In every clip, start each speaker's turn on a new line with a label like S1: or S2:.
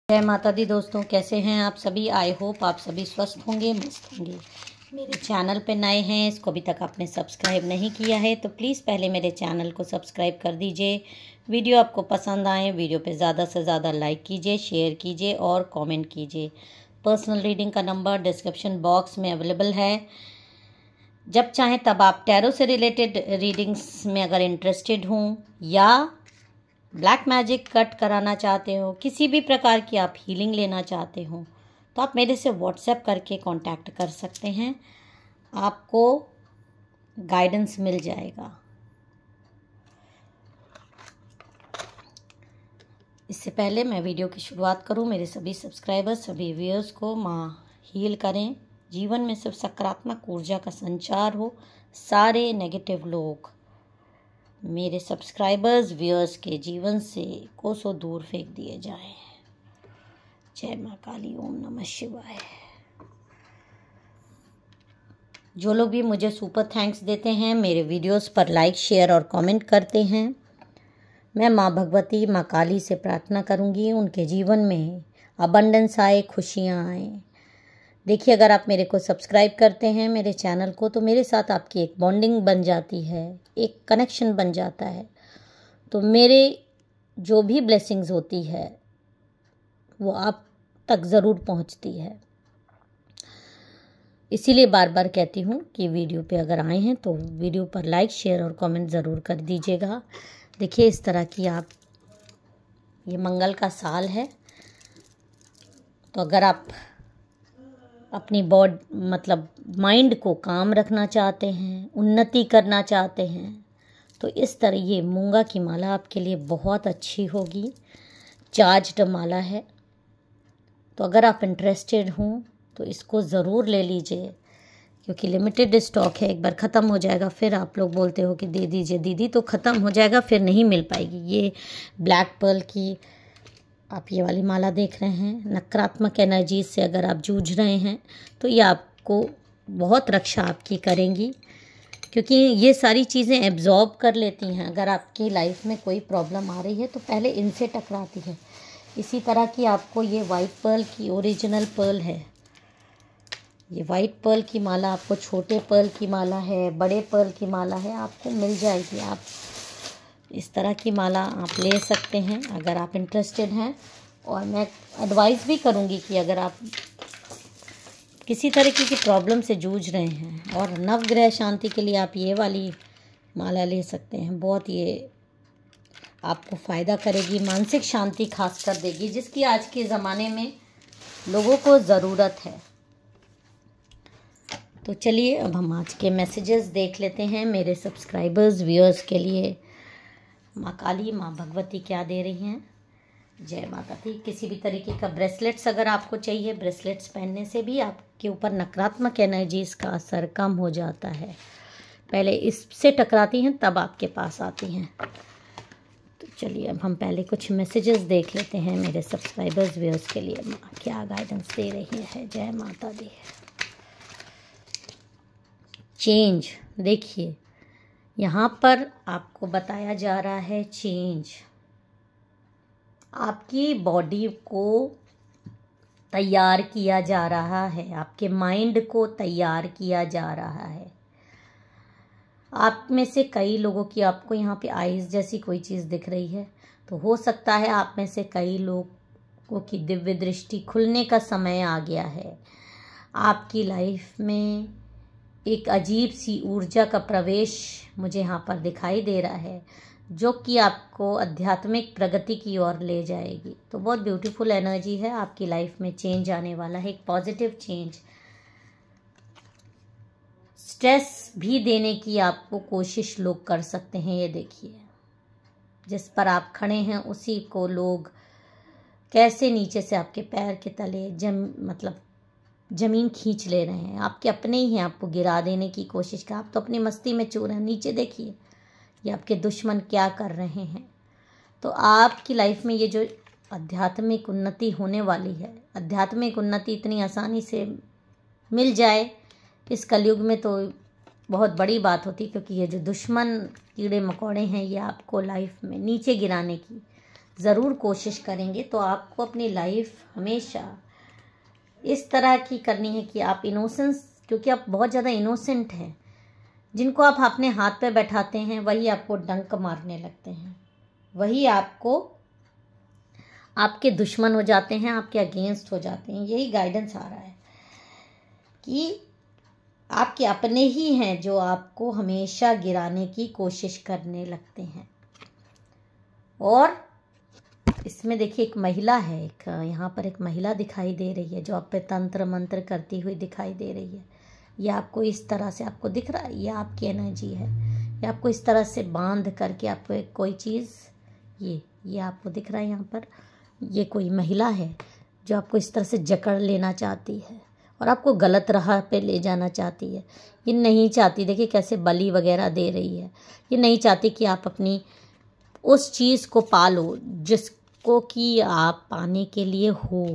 S1: जय माता दी दोस्तों, कैसे हैं आप सभी। आई होप आप सभी स्वस्थ होंगे, मस्त होंगे। मेरे चैनल पे नए हैं, इसको अभी तक आपने सब्सक्राइब नहीं किया है तो प्लीज़ पहले मेरे चैनल को सब्सक्राइब कर दीजिए। वीडियो आपको पसंद आए, वीडियो पे ज़्यादा से ज़्यादा लाइक कीजिए, शेयर कीजिए और कमेंट कीजिए। पर्सनल रीडिंग का नंबर डिस्क्रिप्शन बॉक्स में अवेलेबल है। जब चाहें तब आप टैरो से रिलेटेड रीडिंग्स में अगर इंटरेस्टेड हों या ब्लैक मैजिक कट कराना चाहते हो, किसी भी प्रकार की आप हीलिंग लेना चाहते हो तो आप मेरे से व्हाट्सएप करके कांटेक्ट कर सकते हैं, आपको गाइडेंस मिल जाएगा। इससे पहले मैं वीडियो की शुरुआत करूं, मेरे सभी सब्सक्राइबर्स, सभी व्यूअर्स को माँ हील करें। जीवन में सिर्फ सकारात्मक ऊर्जा का संचार हो, सारे नेगेटिव लोग मेरे सब्सक्राइबर्स व्यूअर्स के जीवन से कोसों दूर फेंक दिए जाएं। जय माँ काली, ओम नमः शिवाय। जो लोग भी मुझे सुपर थैंक्स देते हैं, मेरे वीडियोस पर लाइक शेयर और कमेंट करते हैं, मैं माँ भगवती माँ काली से प्रार्थना करूंगी उनके जीवन में अबंडेंस आए, खुशियाँ आए। देखिए, अगर आप मेरे को सब्सक्राइब करते हैं मेरे चैनल को तो मेरे साथ आपकी एक बॉन्डिंग बन जाती है, एक कनेक्शन बन जाता है। तो मेरे जो भी ब्लेसिंग्स होती है वो आप तक ज़रूर पहुंचती है। इसीलिए बार बार कहती हूँ कि वीडियो पे अगर आए हैं तो वीडियो पर लाइक शेयर और कमेंट ज़रूर कर दीजिएगा। देखिए, इस तरह की आप, ये मंगल का साल है तो अगर आप अपनी माइंड को काम रखना चाहते हैं, उन्नति करना चाहते हैं तो इस तरह ये मूंगा की माला आपके लिए बहुत अच्छी होगी। चार्ज्ड माला है, तो अगर आप इंटरेस्टेड हों तो इसको ज़रूर ले लीजिए क्योंकि लिमिटेड स्टॉक है। एक बार ख़त्म हो जाएगा फिर आप लोग बोलते हो कि दे दीजिए दीदी, तो ख़त्म हो जाएगा, फिर नहीं मिल पाएगी। ये ब्लैक पर्ल की आप ये वाली माला देख रहे हैं। नकारात्मक एनर्जी से अगर आप जूझ रहे हैं तो ये आपको बहुत रक्षा आपकी करेंगी क्योंकि ये सारी चीज़ें एब्जॉर्ब कर लेती हैं। अगर आपकी लाइफ में कोई प्रॉब्लम आ रही है तो पहले इनसे टकराती है। इसी तरह की आपको ये वाइट पर्ल की ओरिजिनल पर्ल है, ये वाइट पर्ल की माला आपको, छोटे पर्ल की माला है, बड़े पर्ल की माला है, आपको मिल जाएगी। आप इस तरह की माला आप ले सकते हैं अगर आप इंटरेस्टेड हैं। और मैं एडवाइस भी करूंगी कि अगर आप किसी तरीके की प्रॉब्लम से जूझ रहे हैं और नवग्रह शांति के लिए आप ये वाली माला ले सकते हैं। बहुत ये आपको फ़ायदा करेगी, मानसिक शांति खास कर देगी, जिसकी आज के ज़माने में लोगों को ज़रूरत है। तो चलिए अब हम आज के मैसेजेस देख लेते हैं मेरे सब्सक्राइबर्स व्यूअर्स के लिए। माँ काली, माँ भगवती क्या दे रही हैं। जय माता दी। किसी भी तरीके का ब्रेसलेट्स अगर आपको चाहिए, ब्रेसलेट्स पहनने से भी आपके ऊपर नकारात्मक एनर्जीज़ का असर कम हो जाता है। पहले इससे टकराती हैं तब आपके पास आती हैं। तो चलिए अब हम पहले कुछ मैसेजेस देख लेते हैं मेरे सब्सक्राइबर्स व्यूअर्स के लिए। माँ क्या गाइडेंस दे रही है। जय माता दी। चेंज, देखिए यहाँ पर आपको बताया जा रहा है चेंज। आपकी बॉडी को तैयार किया जा रहा है, आपके माइंड को तैयार किया जा रहा है। आप में से कई लोगों की, आपको यहाँ पे आइज़ जैसी कोई चीज़ दिख रही है तो हो सकता है आप में से कई लोगों की दिव्य दृष्टि खुलने का समय आ गया है। आपकी लाइफ में एक अजीब सी ऊर्जा का प्रवेश मुझे यहाँ पर दिखाई दे रहा है जो कि आपको आध्यात्मिक प्रगति की ओर ले जाएगी। तो बहुत ब्यूटीफुल एनर्जी है, आपकी लाइफ में चेंज आने वाला है, एक पॉजिटिव चेंज। स्ट्रेस भी देने की आपको कोशिश लोग कर सकते हैं। ये देखिए, जिस पर आप खड़े हैं उसी को लोग कैसे नीचे से आपके पैर के तले ज़मीन खींच ले रहे हैं। आपके अपने ही हैं, आपको गिरा देने की कोशिश कर। आप तो अपनी मस्ती में चूर हैं। नीचे देखिए ये आपके दुश्मन क्या कर रहे हैं। तो आपकी लाइफ में ये जो आध्यात्मिक उन्नति होने वाली है, आध्यात्मिक उन्नति इतनी आसानी से मिल जाए इस कलयुग में तो बहुत बड़ी बात होती, क्योंकि ये जो दुश्मन कीड़े मकोड़े हैं ये आपको लाइफ में नीचे गिराने की ज़रूर कोशिश करेंगे तो आपको अपनी लाइफ हमेशा इस तरह की करनी है कि आप इनोसेंस, क्योंकि आप बहुत ज़्यादा इनोसेंट हैं, जिनको आप अपने हाथ पे बैठाते हैं वही आपको डंक मारने लगते हैं, वही आपको आपके दुश्मन हो जाते हैं, आपके अगेंस्ट हो जाते हैं। यही गाइडेंस आ रहा है कि आपके अपने ही हैं जो आपको हमेशा गिराने की कोशिश करने लगते हैं। और इसमें देखिए एक महिला है, एक यहाँ पर एक महिला दिखाई दे रही है जो आप पे तंत्र मंत्र करती हुई दिखाई दे रही है। ये आपको इस तरह से आपको दिख रहा है, ये आपकी एनर्जी है। ये आपको इस तरह से बांध करके आपको एक कोई चीज़, ये आपको दिख रहा है यहाँ पर, ये कोई महिला है जो आपको इस तरह से जकड़ लेना चाहती है और आपको गलत राह पे ले जाना चाहती है। ये नहीं चाहती, देखिए कैसे बलि वगैरह दे रही है। ये नहीं चाहती कि आप अपनी उस चीज़ को पालो जिसको कि आप पाने के लिए हो।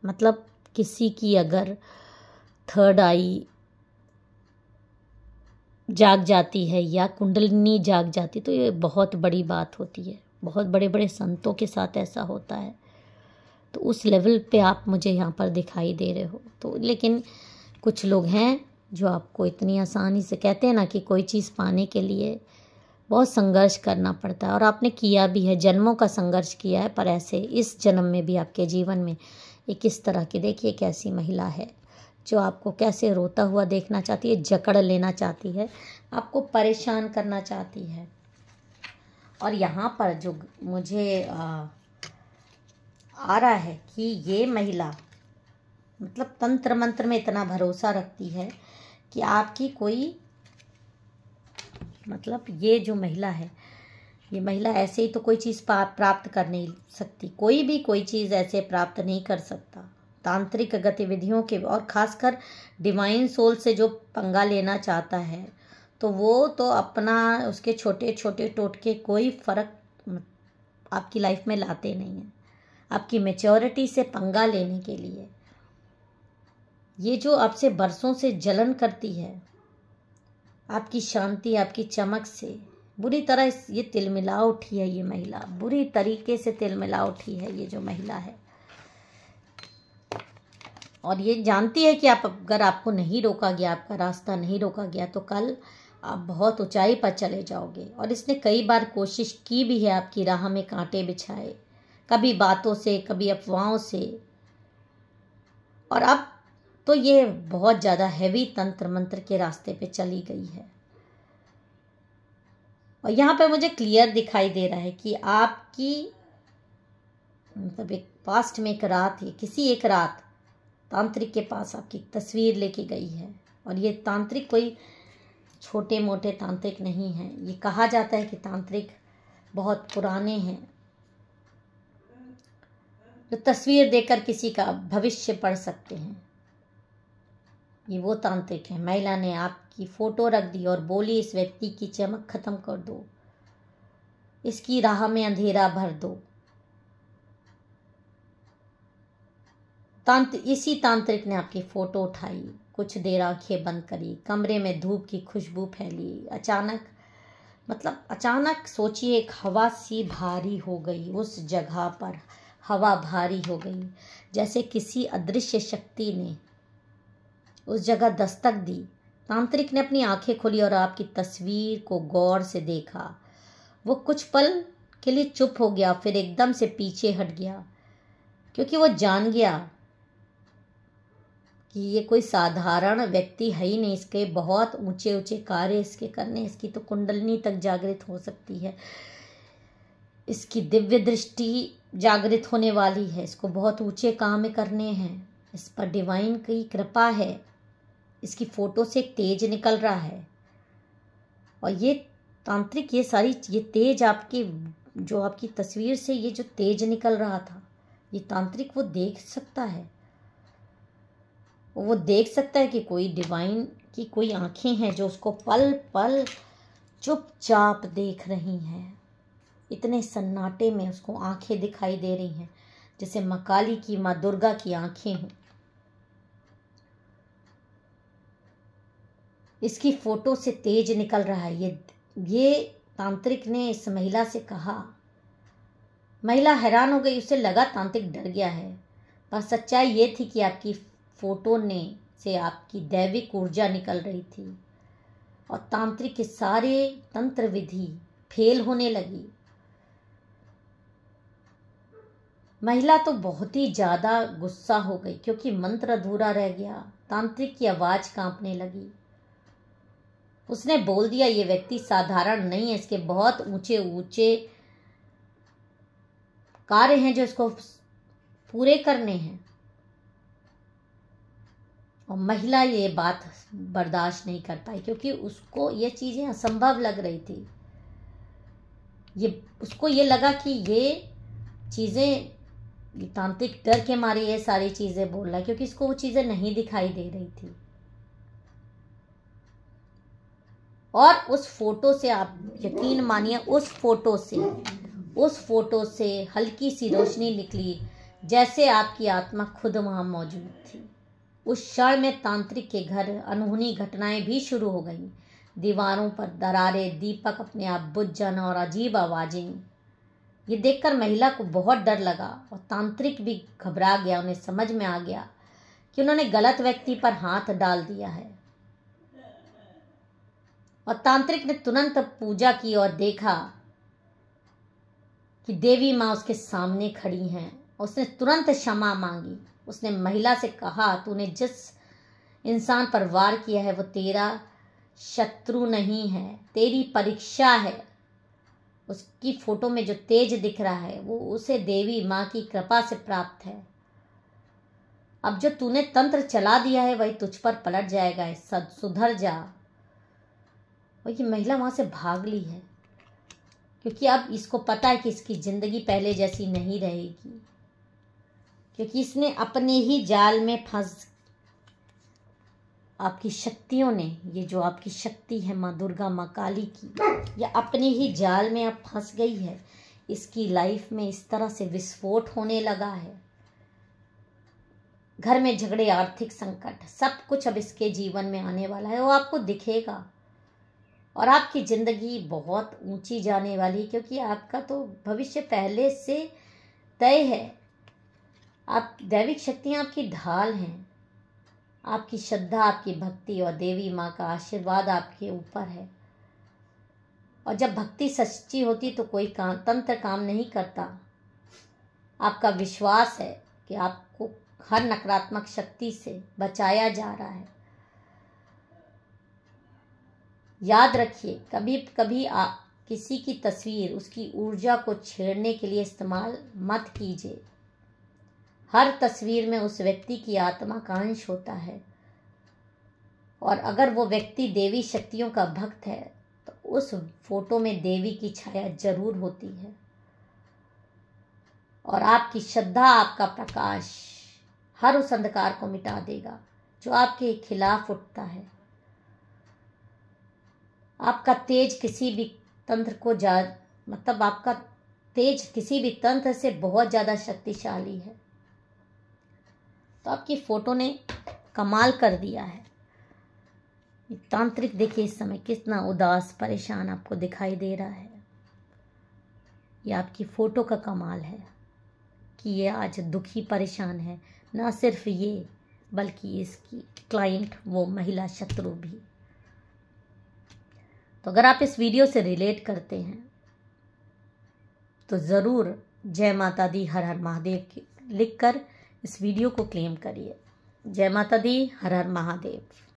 S1: मतलब किसी की अगर थर्ड आई जाग जाती है या कुंडलिनी जाग जाती तो ये बहुत बड़ी बात होती है। बहुत बड़े बड़े संतों के साथ ऐसा होता है। तो उस लेवल पे आप मुझे यहाँ पर दिखाई दे रहे हो। तो लेकिन कुछ लोग हैं जो आपको इतनी आसानी से, कहते हैं ना कि कोई चीज़ पाने के लिए बहुत संघर्ष करना पड़ता है, और आपने किया भी है, जन्मों का संघर्ष किया है, पर ऐसे इस जन्म में भी आपके जीवन में एक इस तरह की, देखिए एक ऐसी महिला है जो आपको कैसे रोता हुआ देखना चाहती है, जकड़ लेना चाहती है, आपको परेशान करना चाहती है। और यहाँ पर जो मुझे आ रहा है कि ये महिला मतलब तंत्र मंत्र में इतना भरोसा रखती है कि आपकी कोई, मतलब ये जो महिला है, ये महिला ऐसे ही तो कोई चीज़ प्राप्त कर नहीं सकती। कोई भी कोई चीज़ ऐसे प्राप्त नहीं कर सकता। तांत्रिक गतिविधियों के और ख़ासकर डिवाइन सोल से जो पंगा लेना चाहता है तो वो तो अपना, उसके छोटे छोटे टोटके कोई फ़र्क आपकी लाइफ में लाते नहीं हैं। आपकी मैच्योरिटी से पंगा लेने के लिए ये जो आपसे बरसों से जलन करती है, आपकी शांति, आपकी चमक से बुरी तरह ये तिलमिला उठी है। ये महिला बुरी तरीके से तिलमिला उठी है, ये जो महिला है। और ये जानती है कि आप, अगर आपको नहीं रोका गया, आपका रास्ता नहीं रोका गया तो कल आप बहुत ऊंचाई पर चले जाओगे। और इसने कई बार कोशिश की भी है आपकी राह में कांटे बिछाए, कभी बातों से, कभी अफवाहों से। और अब तो ये बहुत ज़्यादा हैवी तंत्र मंत्र के रास्ते पे चली गई है। और यहाँ पे मुझे क्लियर दिखाई दे रहा है कि आपकी, मतलब एक पास्ट में एक रात है, किसी एक रात तांत्रिक के पास आपकी तस्वीर लेके गई है। और ये तांत्रिक कोई छोटे मोटे तांत्रिक नहीं है। ये कहा जाता है कि तांत्रिक बहुत पुराने हैं, जो तस्वीर देखकर किसी का भविष्य पढ़ सकते हैं। ये वो तांत्रिक है। महिला ने आपकी फ़ोटो रख दी और बोली, इस व्यक्ति की चमक ख़त्म कर दो, इसकी राह में अंधेरा भर दो। इसी तांत्रिक ने आपकी फ़ोटो उठाई, कुछ देर आंखें बंद करी, कमरे में धूप की खुशबू फैली। अचानक सोचिए एक हवा सी भारी हो गई उस जगह पर। हवा भारी हो गई, जैसे किसी अदृश्य शक्ति ने उस जगह दस्तक दी। तांत्रिक ने अपनी आंखें खोली और आपकी तस्वीर को गौर से देखा। वो कुछ पल के लिए चुप हो गया, फिर एकदम से पीछे हट गया, क्योंकि वो जान गया कि ये कोई साधारण व्यक्ति है ही नहीं। इसके बहुत ऊंचे ऊंचे कार्य इसके करने, इसकी तो कुंडलिनी तक जागृत हो सकती है, इसकी दिव्य दृष्टि जागृत होने वाली है, इसको बहुत ऊंचे काम करने हैं, इस पर डिवाइन की कृपा है। इसकी फ़ोटो से एक तेज निकल रहा है। और ये तांत्रिक, ये तेज आपकी, जो आपकी तस्वीर से ये जो तेज निकल रहा था, ये तांत्रिक वो देख सकता है। वो देख सकता है कि कोई डिवाइन की कोई आंखें हैं जो उसको पल पल चुपचाप देख रही हैं। इतने सन्नाटे में उसको आंखें दिखाई दे रही हैं, जैसे माँ काली की, माँ दुर्गा की आंखें हों। इसकी फ़ोटो से तेज निकल रहा है। ये तांत्रिक ने इस महिला से कहा महिला हैरान हो गई, उसे लगा तांत्रिक डर गया है, पर सच्चाई ये थी कि आपकी फोटो ने से आपकी दैविक ऊर्जा निकल रही थी और तांत्रिक के सारे तंत्र विधि फेल होने लगी। महिला तो बहुत ही ज्यादा गुस्सा हो गई क्योंकि मंत्र अधूरा रह गया। तांत्रिक की आवाज कांपने लगी। उसने बोल दिया, ये व्यक्ति साधारण नहीं है, इसके बहुत ऊंचे ऊंचे कार्य हैं जो इसको पूरे करने हैं। और महिला ये बात बर्दाश्त नहीं कर पाई क्योंकि उसको ये चीजें असंभव लग रही थी। उसको ये लगा कि ये चीजें तांत्रिक डर के मारे ये सारी चीजें बोल रहा है, क्योंकि इसको वो चीजें नहीं दिखाई दे रही थी। और उस फोटो से, आप यकीन मानिए, उस फोटो से हल्की सी रोशनी निकली, जैसे आपकी आत्मा खुद वहां मौजूद थी। उस क्षण में तांत्रिक के घर अनहोनी घटनाएं भी शुरू हो गईं। दीवारों पर दरारें, दीपक अपने आप बुझ जाना और अजीब आवाजें। ये देखकर महिला को बहुत डर लगा और तांत्रिक भी घबरा गया। उन्हें समझ में आ गया कि उन्होंने गलत व्यक्ति पर हाथ डाल दिया है। और तांत्रिक ने तुरंत पूजा की और देखा कि देवी माँ उसके सामने खड़ी हैं। उसने तुरंत क्षमा मांगी। उसने महिला से कहा, तूने जिस इंसान पर वार किया है वो तेरा शत्रु नहीं है, तेरी परीक्षा है। उसकी फोटो में जो तेज दिख रहा है वो उसे देवी माँ की कृपा से प्राप्त है। अब जो तूने तंत्र चला दिया है वही तुझ पर पलट जाएगा, सुधर जा। और ये महिला वहां से भाग ली है क्योंकि अब इसको पता है कि इसकी जिंदगी पहले जैसी नहीं रहेगी, क्योंकि इसने अपने ही जाल में फंस, आपकी शक्तियों ने, ये जो आपकी शक्ति है माँ दुर्गा, माँ काली की, ये अपने ही जाल में अब फंस गई है। इसकी लाइफ में इस तरह से विस्फोट होने लगा है। घर में झगड़े, आर्थिक संकट, सब कुछ अब इसके जीवन में आने वाला है। वो आपको दिखेगा और आपकी जिंदगी बहुत ऊंची जाने वाली है, क्योंकि आपका तो भविष्य पहले से तय है। आप दैविक शक्तियाँ आपकी ढाल हैं। आपकी श्रद्धा, आपकी भक्ति और देवी माँ का आशीर्वाद आपके ऊपर है। और जब भक्ति सच्ची होती तो कोई तंत्र काम नहीं करता। आपका विश्वास है कि आपको हर नकारात्मक शक्ति से बचाया जा रहा है। याद रखिए, कभी कभी किसी की तस्वीर उसकी ऊर्जा को छेड़ने के लिए इस्तेमाल मत कीजिए। हर तस्वीर में उस व्यक्ति की आत्मा का अंश होता है, और अगर वो व्यक्ति देवी शक्तियों का भक्त है तो उस फोटो में देवी की छाया जरूर होती है। और आपकी श्रद्धा, आपका प्रकाश हर उस अंधकार को मिटा देगा जो आपके खिलाफ उठता है। आपका तेज किसी भी तंत्र को आपका तेज किसी भी तंत्र से बहुत ज्यादा शक्तिशाली है। तो आपकी फोटो ने कमाल कर दिया है। तांत्रिक देखिए इस समय कितना उदास, परेशान आपको दिखाई दे रहा है। ये आपकी फोटो का कमाल है कि ये आज दुखी, परेशान है। ना सिर्फ ये, बल्कि इसकी क्लाइंट, वो महिला शत्रु भी। तो अगर आप इस वीडियो से रिलेट करते हैं तो ज़रूर जय माता दी, हर हर महादेव लिखकर इस वीडियो को क्लेम करिए। जय माता दी, हर हर महादेव।